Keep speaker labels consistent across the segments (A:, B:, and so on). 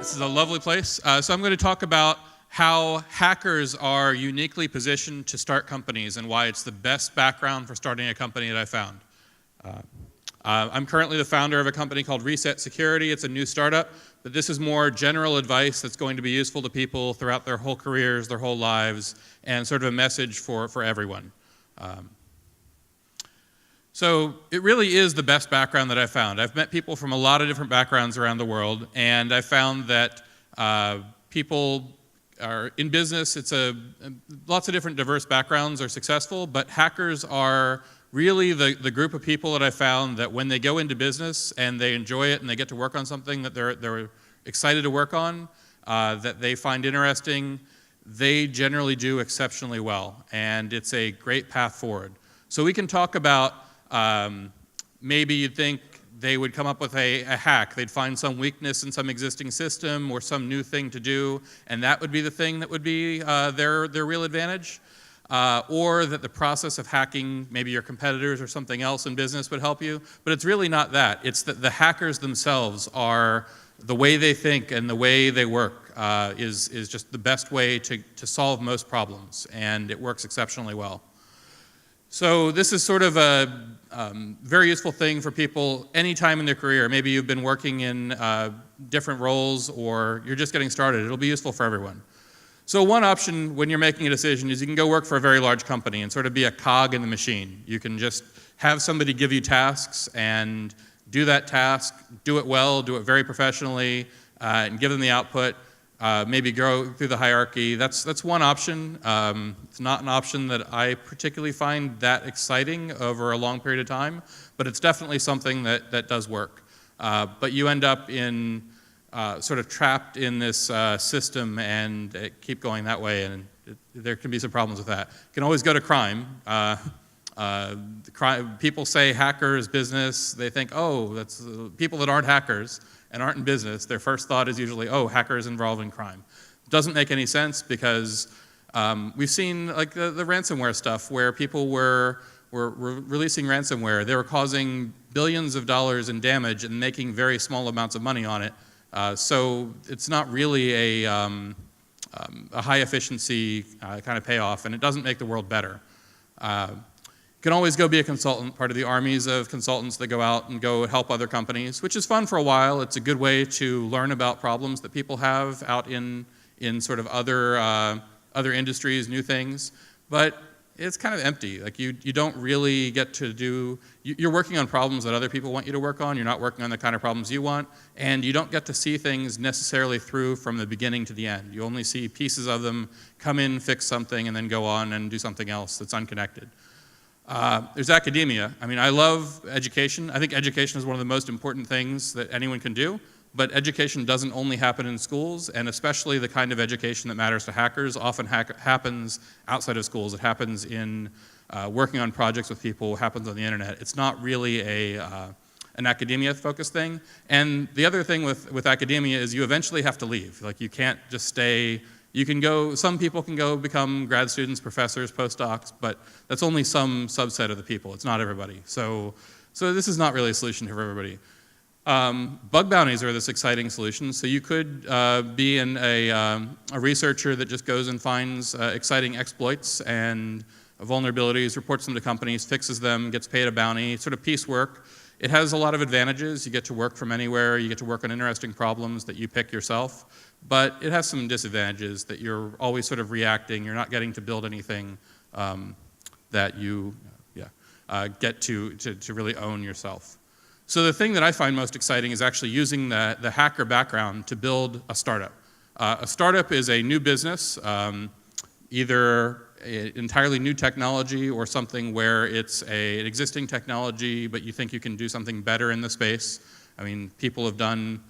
A: This is a lovely place. So I'm going to talk about how hackers are uniquely positioned to start companies and why it's the best background for starting a company that I found. I'm currently the founder of a company called Reset Security. It's a new startup, but this is more general advice that's going to be useful to people throughout their whole careers, their whole lives, and sort of a message for everyone. So it really is the best background that I've found. I've met people from a lot of different backgrounds around the world, and I found that people are in business. It's lots of different diverse backgrounds are successful, but hackers are really the group of people that I found that when they go into business and they enjoy it and they get to work on something that they're excited to work on, that they find interesting, they generally do exceptionally well, and it's a great path forward. So we can talk about maybe you'd think they would come up with a hack. They'd find some weakness in some existing system or some new thing to do, and that would be the thing that would be their real advantage. Or that the process of hacking maybe your competitors or something else in business would help you. But it's really not that. It's that the hackers themselves are the way they think and the way they work is just the best way to solve most problems, and it works exceptionally well. So this is sort of a very useful thing for people anytime in their career. Maybe you've been working in different roles or you're just getting started. It'll be useful for everyone. So one option when you're making a decision is you can go work for a very large company and sort of be a cog in the machine. You can just have somebody give you tasks and do that task, do it well, do it very professionally, and give them the output. Maybe go through the hierarchy. That's one option. It's not an option that I particularly find that exciting over a long period of time, but it's definitely something that does work. But you end up in sort of trapped in this system and keep going that way, and there can be some problems with that. You can always go to crime. People say hackers, business, they think, oh, that's people that aren't hackers and aren't in business, their first thought is usually, oh, hackers involved in crime. Doesn't make any sense because we've seen like the ransomware stuff where people were releasing ransomware. They were causing billions of dollars in damage and making very small amounts of money on it. So it's not really a high efficiency kind of payoff, and it doesn't make the world better. You can always go be a consultant, part of the armies of consultants that go out and go help other companies, which is fun for a while. It's a good way to learn about problems that people have out in sort of other industries, new things. But it's kind of empty. Like you don't really get to do, you're working on problems that other people want you to work on. You're not working on the kind of problems you want, and you don't get to see things necessarily through from the beginning to the end. You only see pieces of them come in, fix something, and then go on and do something else that's unconnected. There's academia. I mean, I love education. I think education is one of the most important things that anyone can do, but education doesn't only happen in schools, and especially the kind of education that matters to hackers often happens outside of schools. It happens in working on projects with people, happens on the internet. It's not really an academia-focused thing. And the other thing with academia is you eventually have to leave. Like you can't just stay. You can go, some people can go become grad students, professors, postdocs, but that's only some subset of the people. It's not everybody. So this is not really a solution for everybody. Bug bounties are this exciting solution. So you could be a researcher that just goes and finds exciting exploits and vulnerabilities, reports them to companies, fixes them, gets paid a bounty, sort of piecework. It has a lot of advantages. You get to work from anywhere. You get to work on interesting problems that you pick yourself. But it has some disadvantages that you're always sort of reacting. You're not getting to build anything that you get to really own yourself. So the thing that I find most exciting is actually using the hacker background to build a startup. A startup is a new business, either an entirely new technology or something where it's an existing technology, but you think you can do something better in the space. I mean, people have done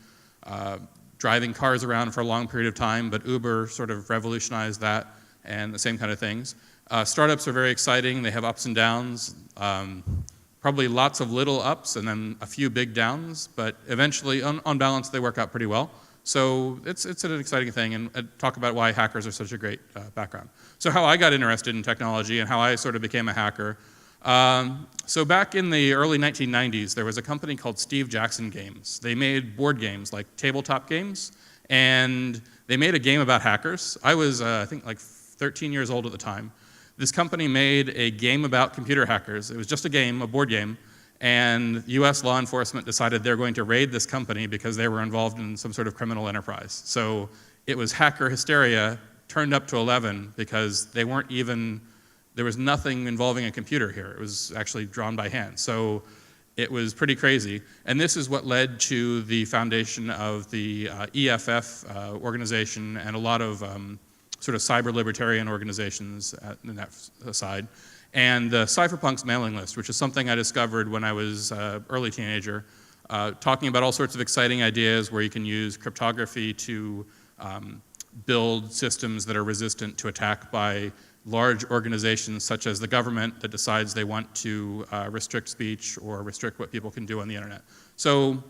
A: driving cars around for a long period of time, but Uber sort of revolutionized that and the same kind of things. Startups are very exciting. They have ups and downs, probably lots of little ups and then a few big downs, but eventually, on balance, they work out pretty well. So it's an exciting thing, and talk about why hackers are such a great background. So how I got interested in technology and how I sort of became a hacker. So back in the early 1990s, there was a company called Steve Jackson Games. They made board games, like tabletop games, and they made a game about hackers. I was, I think, like 13 years old at the time. This company made a game about computer hackers. It was just a game, a board game, and US law enforcement decided they're going to raid this company because they were involved in some sort of criminal enterprise. So it was hacker hysteria turned up to 11 because they weren't even, there was nothing involving a computer here. It was actually drawn by hand. So it was pretty crazy. And this is what led to the foundation of the EFF organization and a lot of sort of cyber libertarian organizations in that side. And the Cypherpunks mailing list, which is something I discovered when I was an early teenager, talking about all sorts of exciting ideas where you can use cryptography to build systems that are resistant to attack by large organizations such as the government that decides they want to restrict speech or restrict what people can do on the internet. So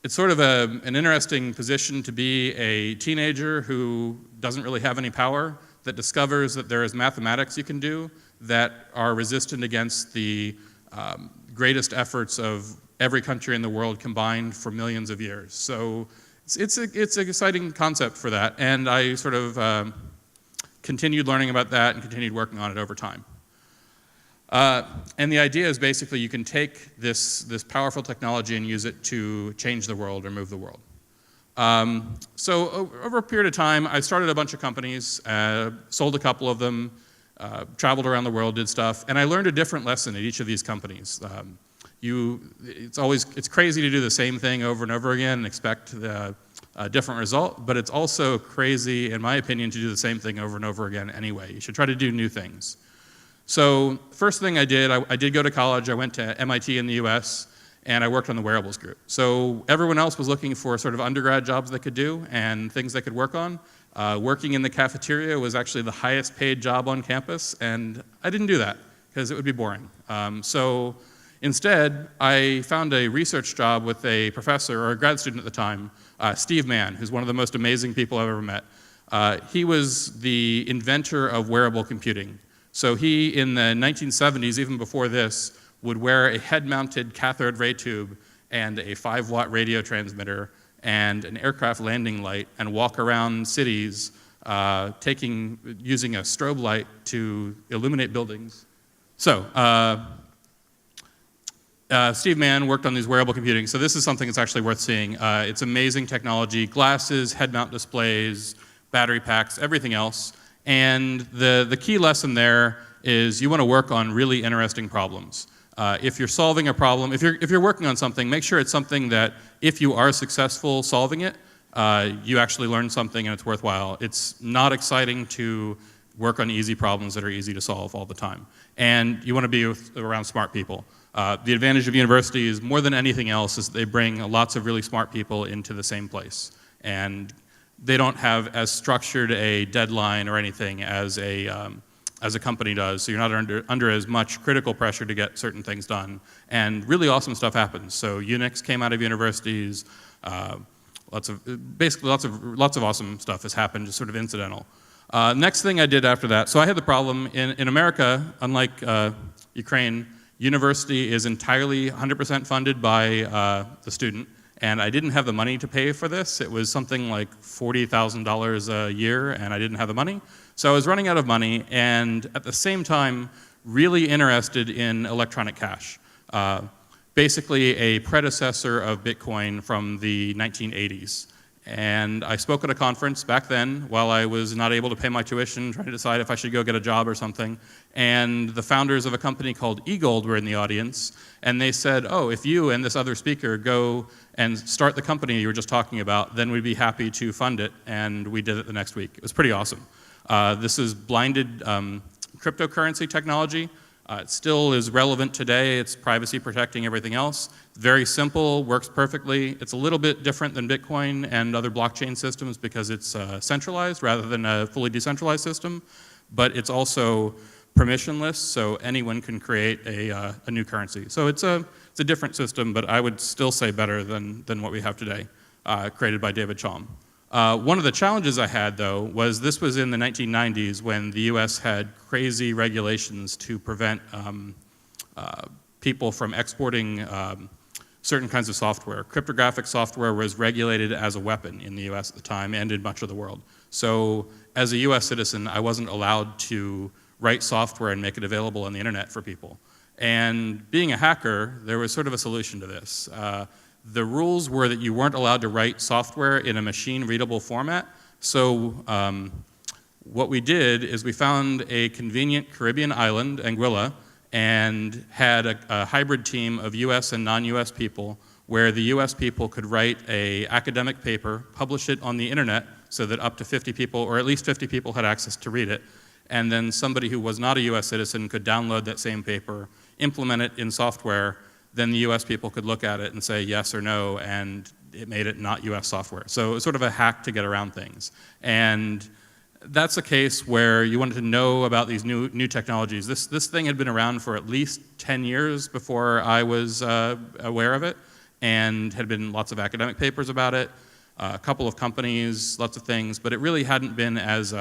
A: it's sort of an interesting position to be a teenager who doesn't really have any power, that discovers that there is mathematics you can do that are resistant against the greatest efforts of every country in the world combined for millions of years. So it's an exciting concept for that, and I sort of continued learning about that and continued working on it over time. And the idea is basically you can take this powerful technology and use it to change the world or move the world. So over a period of time, I started a bunch of companies, sold a couple of them, traveled around the world, did stuff, and I learned a different lesson at each of these companies. It's crazy to do the same thing over and over again and expect a different result, but it's also crazy, in my opinion, to do the same thing over and over again anyway. You should try to do new things. So first thing I did, I did go to college. I went to MIT in the US, and I worked on the wearables group. So everyone else was looking for sort of undergrad jobs they could do and things they could work on. Working in the cafeteria was actually the highest paid job on campus, and I didn't do that because it would be boring. So instead, I found a research job with a professor, or a grad student at the time, Steve Mann, who's one of the most amazing people I've ever met. He was the inventor of wearable computing. So he, in the 1970s, even before this, would wear a head-mounted cathode ray tube and a 5-watt radio transmitter and an aircraft landing light and walk around cities using a strobe light to illuminate buildings. So Steve Mann worked on these wearable computing, so this is something that's actually worth seeing. It's amazing technology, glasses, head-mount displays, battery packs, everything else. And the key lesson there is you want to work on really interesting problems. If you're solving a problem, if you're working on something, make sure it's something that if you are successful solving it, you actually learn something and it's worthwhile. It's not exciting to work on easy problems that are easy to solve all the time. And you want to be around smart people. The advantage of universities, more than anything else, is they bring lots of really smart people into the same place. And they don't have as structured a deadline or anything as a company does, so you're not under as much critical pressure to get certain things done. And really awesome stuff happens. So Unix came out of universities. Basically lots of awesome stuff has happened, just sort of incidental. Next thing I did after that, so I had the problem in America, unlike Ukraine, university is entirely 100% funded by the student, and I didn't have the money to pay for this. It was something like $40,000 a year, and I didn't have the money. So I was running out of money, and at the same time, really interested in electronic cash. Basically a predecessor of Bitcoin from the 1980s. And I spoke at a conference back then while I was not able to pay my tuition, trying to decide if I should go get a job or something. And the founders of a company called eGold were in the audience, and they said, oh, if you and this other speaker go and start the company you were just talking about, then we'd be happy to fund it. And we did it the next week. It was pretty awesome. This is blinded cryptocurrency technology. It still is relevant today. It's privacy protecting everything else. Very simple, works perfectly. It's a little bit different than Bitcoin and other blockchain systems because it's centralized rather than a fully decentralized system. But it's also permissionless, so anyone can create a new currency. So it's a different system, but I would still say better than what we have today, created by David Chaum. One of the challenges I had, though, was this was in the 1990s when the US had crazy regulations to prevent people from exporting certain kinds of software. Cryptographic software was regulated as a weapon in the US at the time and in much of the world. So as a US citizen, I wasn't allowed to write software and make it available on the internet for people. And being a hacker, there was sort of a solution to this. The rules were that you weren't allowed to write software in a machine-readable format. So what we did is we found a convenient Caribbean island, Anguilla, and had a hybrid team of US and non-US people where the US people could write an academic paper, publish it on the internet so that up to 50 people, or at least 50 people, had access to read it. And then somebody who was not a US citizen could download that same paper, implement it in software, then the US people could look at it and say yes or no, and it made it not US software. So it was sort of a hack to get around things. And that's a case where you wanted to know about these new technologies. This thing had been around for at least 10 years before I was aware of it, and had been lots of academic papers about it, a couple of companies, lots of things, but it really hadn't been as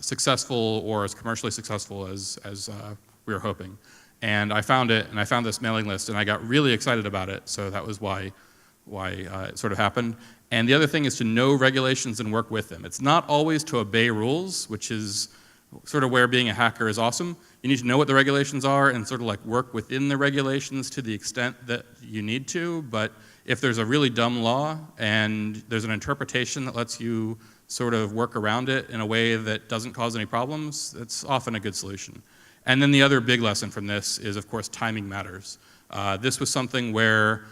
A: successful or as commercially successful as we were hoping. And I found it, and I found this mailing list, and I got really excited about it, so that was why it sort of happened. And the other thing is to know regulations and work with them. It's not always to obey rules, which is sort of where being a hacker is awesome. You need to know what the regulations are and sort of like work within the regulations to the extent that you need to, but if there's a really dumb law and there's an interpretation that lets you sort of work around it in a way that doesn't cause any problems, it's often a good solution. And then the other big lesson from this is, of course, timing matters. This was something where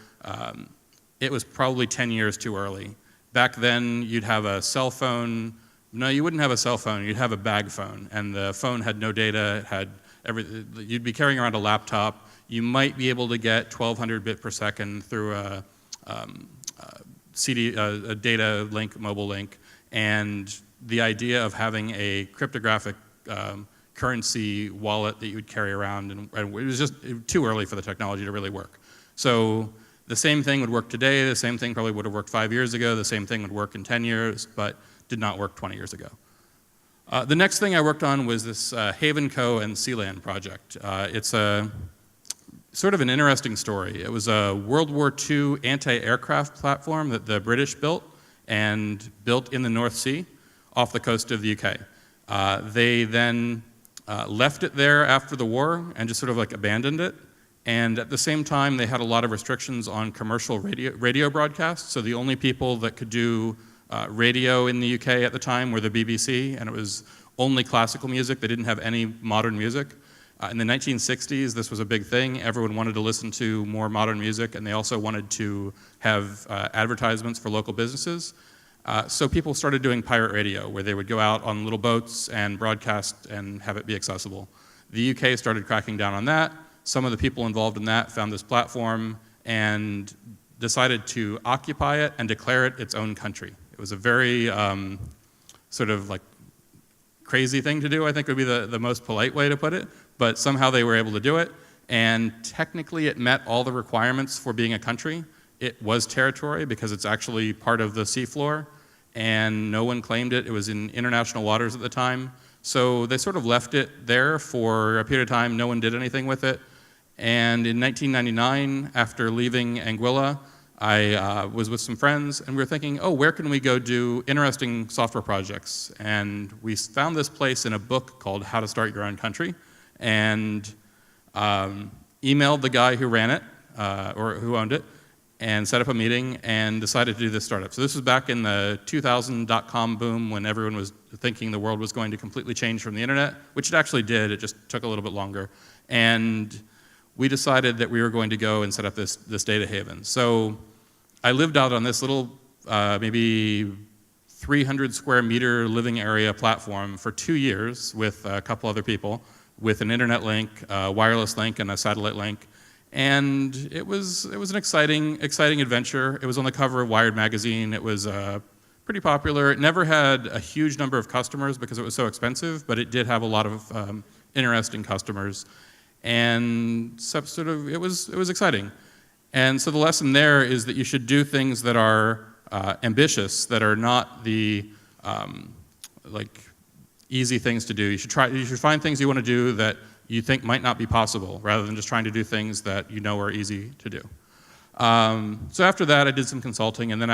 A: it was probably 10 years too early. Back then, you'd have a cell phone. No, you wouldn't have a cell phone. You'd have a bag phone, and the phone had no data. It had you'd be carrying around a laptop. You might be able to get 1200 bit per second through a data link, mobile link, and the idea of having a cryptographic currency wallet that you would carry around, and it was just too early for the technology to really work. So the same thing would work today, the same thing probably would have worked 5 years ago, the same thing would work in 10 years, but did not work 20 years ago. The next thing I worked on was this HAVENCO and SEALAND project. It's a sort of an interesting story. It was a World War II anti-aircraft platform that the British built, and built in the North Sea off the coast of the UK. They then left it there after the war and just sort of like abandoned it. And at the same time, they had a lot of restrictions on commercial radio broadcasts. So the only people that could do radio in the UK at the time were the BBC, and it was only classical music. They didn't have any modern music. In the 1960s, this was a big thing. Everyone wanted to listen to more modern music, and they also wanted to have advertisements for local businesses. So people started doing pirate radio, where they would go out on little boats and broadcast and have it be accessible. The UK started cracking down on that. Some of the people involved in that found this platform and decided to occupy it and declare it its own country. It was a very sort of like crazy thing to do, I think would be the most polite way to put it, but somehow they were able to do it, and technically it met all the requirements for being a country. It was territory because it's actually part of the seafloor, and no one claimed it. It was in international waters at the time. So they sort of left it there for a period of time. No one did anything with it. And in 1999, after leaving Anguilla, I was with some friends, and we were thinking, oh, where can we go do interesting software projects? And we found this place in a book called How to Start Your Own Country, and emailed the guy who ran it, or who owned it, and set up a meeting and decided to do this startup. So this was back in the 2000 .com boom when everyone was thinking the world was going to completely change from the internet, which it actually did. It just took a little bit longer. And we decided that we were going to go and set up this data haven. So I lived out on this little, maybe 300 square meter living area platform for 2 years with a couple other people, with an internet link, a wireless link, and a satellite link. And it was an exciting adventure. It was on the cover of Wired magazine. It was pretty popular. It never had a huge number of customers because it was so expensive, but it did have a lot of interesting customers. And sort of, it was exciting. And so the lesson there is that you should do things that are ambitious, that are not the like easy things to do. You should find things you want to do that you think might not be possible, rather than just trying to do things that you know are easy to do. So after that, I did some consulting, and then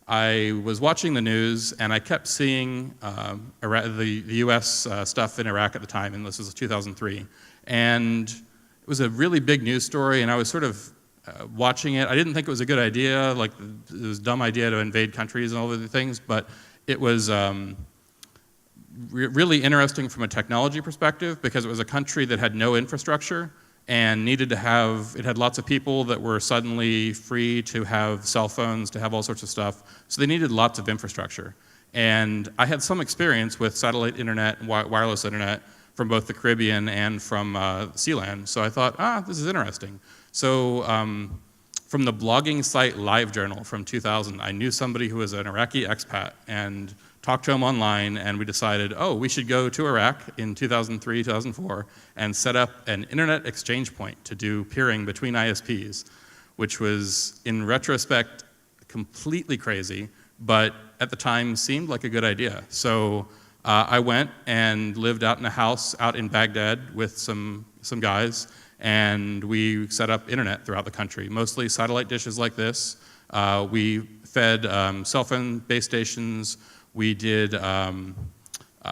A: I was watching the news, and I kept seeing the US stuff in Iraq at the time, and this was 2003. And it was a really big news story, and I was sort of watching it. I didn't think it was a good idea, like it was a dumb idea to invade countries and all of the things, but it was really interesting from a technology perspective because it was a country that had no infrastructure and needed to have, it had lots of people that were suddenly free to have cell phones, to have all sorts of stuff, so they needed lots of infrastructure. And I had some experience with satellite internet and wireless internet from both the Caribbean and from SEALAND, so I thought, this is interesting. So from the blogging site LiveJournal from 2000, I knew somebody who was an Iraqi expat and talked to him online, and we decided, we should go to Iraq in 2003, 2004, and set up an internet exchange point to do peering between ISPs, which was, in retrospect, completely crazy, but at the time seemed like a good idea. So I went and lived out in a house out in Baghdad with some guys, and we set up internet throughout the country, mostly satellite dishes like this. We fed cell phone base stations. We did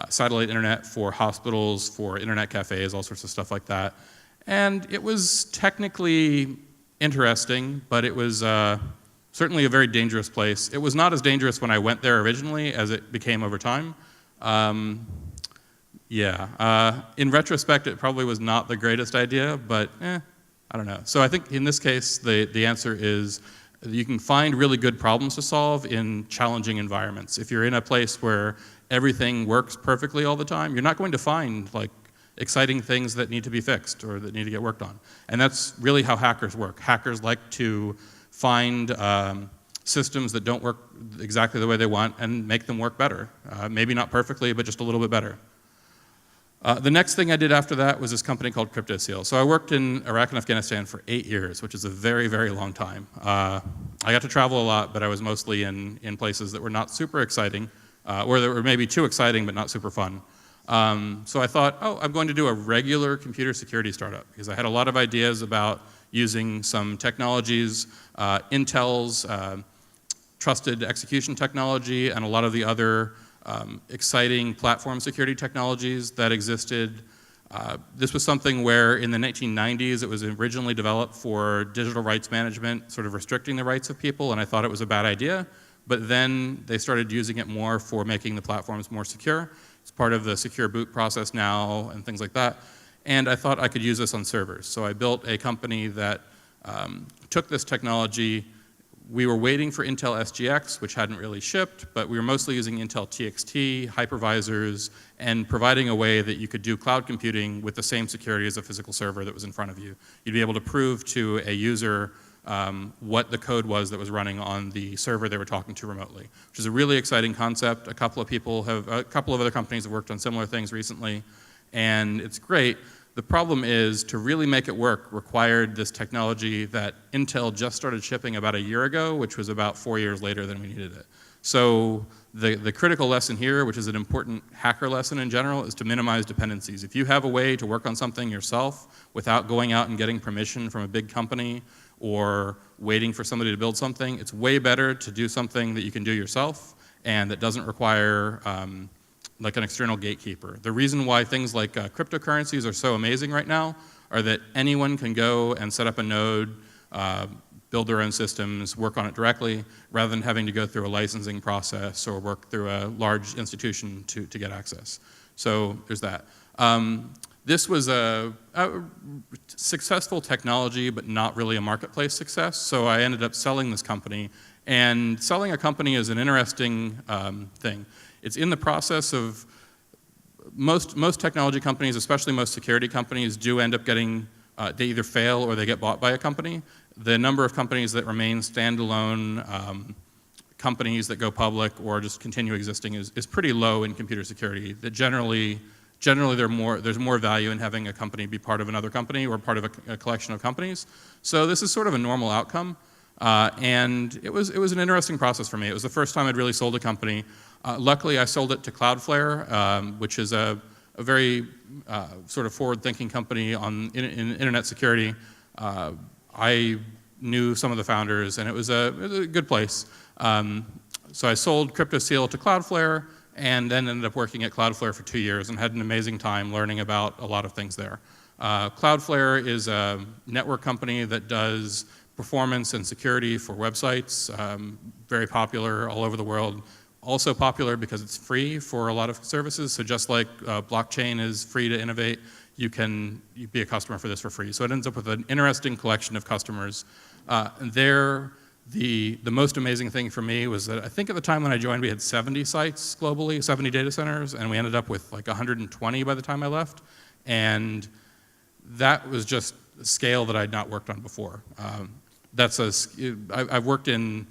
A: satellite internet for hospitals, for internet cafes, all sorts of stuff like that. And it was technically interesting, but it was certainly a very dangerous place. It was not as dangerous when I went there originally as it became over time. In retrospect, it probably was not the greatest idea, but I don't know. So I think in this case, the answer is you can find really good problems to solve in challenging environments. If you're in a place where everything works perfectly all the time, you're not going to find like exciting things that need to be fixed or that need to get worked on. And that's really how hackers work. Hackers like to find systems that don't work exactly the way they want and make them work better. Maybe not perfectly, but just a little bit better. The next thing I did after that was this company called CryptoSeal. So I worked in Iraq and Afghanistan for 8 years, which is a very, very long time. I got to travel a lot, but I was mostly in places that were not super exciting, or that were maybe too exciting but not super fun. So I thought, I'm going to do a regular computer security startup, because I had a lot of ideas about using some technologies, Intel's trusted execution technology, and a lot of the other exciting platform security technologies that existed. This was something where in the 1990s it was originally developed for digital rights management, sort of restricting the rights of people, and I thought it was a bad idea. But then they started using it more for making the platforms more secure. It's part of the secure boot process now and things like that. And I thought I could use this on servers. So I built a company that took this technology. We were waiting for Intel SGX, which hadn't really shipped, but we were mostly using Intel TXT, hypervisors, and providing a way that you could do cloud computing with the same security as a physical server that was in front of you. You'd be able to prove to a user what the code was that was running on the server they were talking to remotely, which is a really exciting concept. A couple of other companies have worked on similar things recently, and it's great. The problem is, to really make it work required this technology that Intel just started shipping about a year ago, which was about 4 years later than we needed it. So the critical lesson here, which is an important hacker lesson in general, is to minimize dependencies. If you have a way to work on something yourself without going out and getting permission from a big company or waiting for somebody to build something, it's way better to do something that you can do yourself and that doesn't require like an external gatekeeper. The reason why things like cryptocurrencies are so amazing right now are that anyone can go and set up a node, build their own systems, work on it directly, rather than having to go through a licensing process or work through a large institution to get access. So there's that. This was a successful technology, but not really a marketplace success, so I ended up selling this company. And selling a company is an interesting thing. It's in the process of, most technology companies, especially most security companies, do end up getting, they either fail or they get bought by a company. The number of companies that remain standalone companies that go public or just continue existing is pretty low in computer security. That generally there's more value in having a company be part of another company or part of a collection of companies. So this is sort of a normal outcome. And it was an interesting process for me. It was the first time I'd really sold a company. Luckily, I sold it to Cloudflare, which is a very sort of forward-thinking company in internet security. I knew some of the founders, and it was a good place. So I sold CryptoSeal to Cloudflare, and then ended up working at Cloudflare for 2 years and had an amazing time learning about a lot of things there. Cloudflare is a network company that does performance and security for websites, very popular all over the world. Also popular because it's free for a lot of services, so just like blockchain is free to innovate, you can be a customer for this for free. So it ends up with an interesting collection of customers. The most amazing thing for me was that I think at the time when I joined we had 70 sites globally, 70 data centers, and we ended up with like 120 by the time I left. And that was just a scale that I'd not worked on before. I've worked in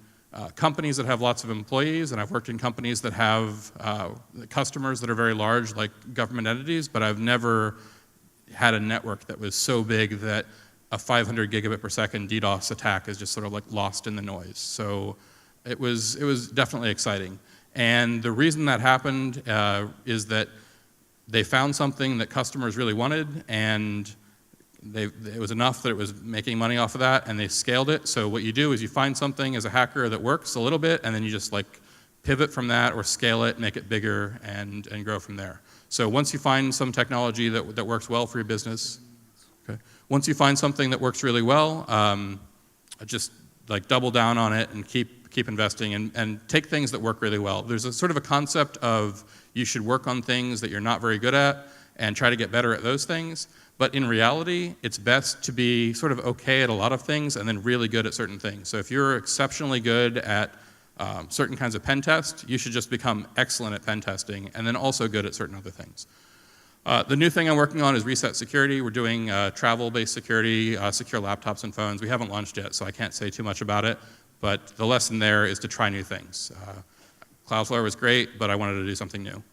A: companies that have lots of employees, and I've worked in companies that have customers that are very large, like government entities, but I've never had a network that was so big that a 500 gigabit per second DDoS attack is just sort of like lost in the noise. So it was definitely exciting. And the reason that happened is that they found something that customers really wanted, and it was enough that it was making money off of that, and they scaled it. So what you do is you find something as a hacker that works a little bit, and then you just like pivot from that or scale it, make it bigger, and grow from there. So once you find some technology that works well for your business, okay. Once you find something that works really well, just like double down on it and keep investing and take things that work really well. There's a sort of a concept of you should work on things that you're not very good at and try to get better at those things. But in reality, it's best to be sort of okay at a lot of things and then really good at certain things. So if you're exceptionally good at certain kinds of pen test, you should just become excellent at pen testing and then also good at certain other things. The new thing I'm working on is reset security. We're doing travel-based security, secure laptops and phones. We haven't launched yet, so I can't say too much about it. But the lesson there is to try new things. Cloudflare was great, but I wanted to do something new.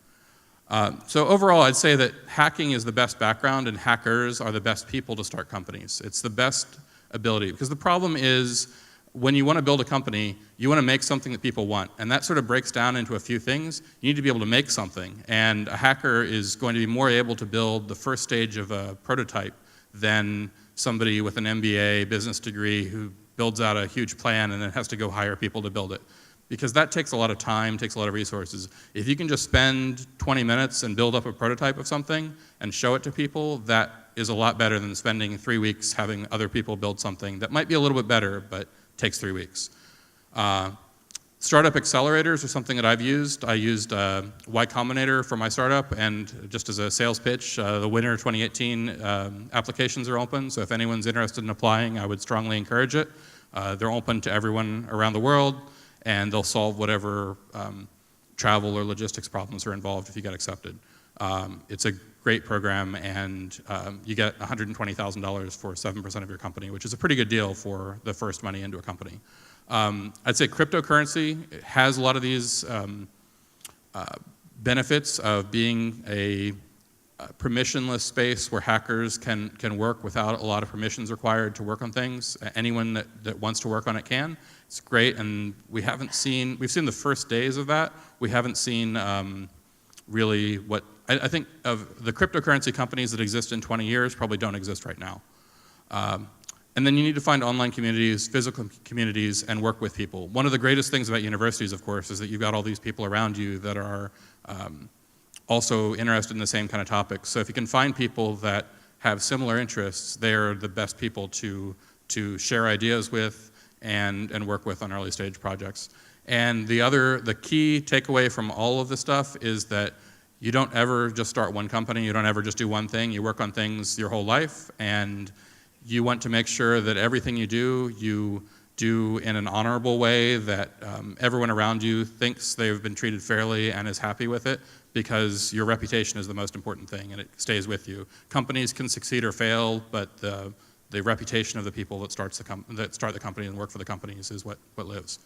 A: So overall, I'd say that hacking is the best background, and hackers are the best people to start companies. It's the best ability, because the problem is when you want to build a company, you want to make something that people want, and that sort of breaks down into a few things. You need to be able to make something, and a hacker is going to be more able to build the first stage of a prototype than somebody with an MBA business degree who builds out a huge plan and then has to go hire people to build it. Because that takes a lot of time, takes a lot of resources. If you can just spend 20 minutes and build up a prototype of something and show it to people, that is a lot better than spending 3 weeks having other people build something that might be a little bit better, but takes 3 weeks. Startup accelerators are something that I've used. I used Y Combinator for my startup, and just as a sales pitch, the winter 2018 applications are open, so if anyone's interested in applying, I would strongly encourage it. They're open to everyone around the world, and they'll solve whatever travel or logistics problems are involved if you get accepted. It's a great program, and you get $120,000 for 7% of your company, which is a pretty good deal for the first money into a company. I'd say cryptocurrency has a lot of these benefits of being a permissionless space where hackers can work without a lot of permissions required to work on things. Anyone that wants to work on it can. It's great, and we've seen the first days of that. We haven't seen really what, I think of the cryptocurrency companies that exist in 20 years probably don't exist right now. And then you need to find online communities, physical communities, and work with people. One of the greatest things about universities, of course, is that you've got all these people around you that are also interested in the same kind of topics. So if you can find people that have similar interests, they're the best people to share ideas with and work with on early stage projects. And the key takeaway from all of this stuff is that you don't ever just start one company, you don't ever just do one thing, you work on things your whole life, and you want to make sure that everything you do in an honorable way, that everyone around you thinks they've been treated fairly and is happy with it, because your reputation is the most important thing and it stays with you. Companies can succeed or fail, but the reputation of the people that start the company and work for the companies is what lives.